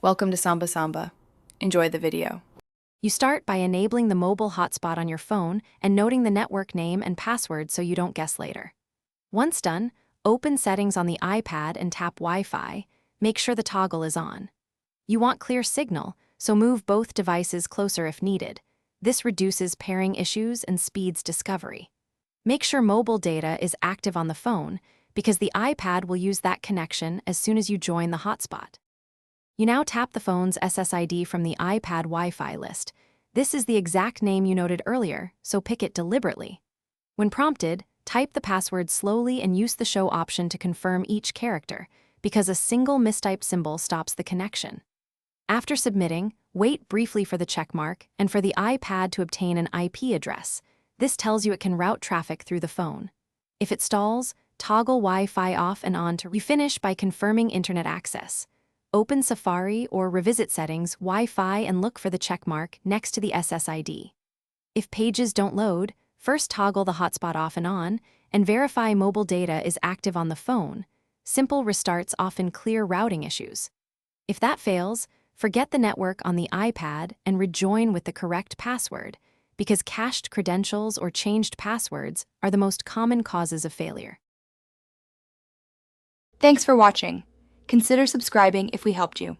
Welcome to Samba Samba. Enjoy the video. You start by enabling the mobile hotspot on your phone and noting the network name and password so you don't guess later. Once done, open Settings on the iPad and tap Wi-Fi. Make sure the toggle is on. You want clear signal, so move both devices closer if needed. This reduces pairing issues and speeds discovery. Make sure mobile data is active on the phone, because the iPad will use that connection as soon as you join the hotspot. You now tap the phone's SSID from the iPad Wi-Fi list. This is the exact name you noted earlier, so pick it deliberately. When prompted, type the password slowly and use the show option to confirm each character, because a single mistyped symbol stops the connection. After submitting, wait briefly for the checkmark and for the iPad to obtain an IP address. This tells you it can route traffic through the phone. If it stalls, toggle Wi-Fi off and on to finish by confirming internet access. Open Safari or revisit Settings, Wi-Fi, and look for the checkmark next to the SSID. If pages don't load, first toggle the hotspot off and on, and verify mobile data is active on the phone. Simple restarts often clear routing issues. If that fails, forget the network on the iPad and rejoin with the correct password, because cached credentials or changed passwords are the most common causes of failure. Thanks for watching. Consider subscribing if we helped you.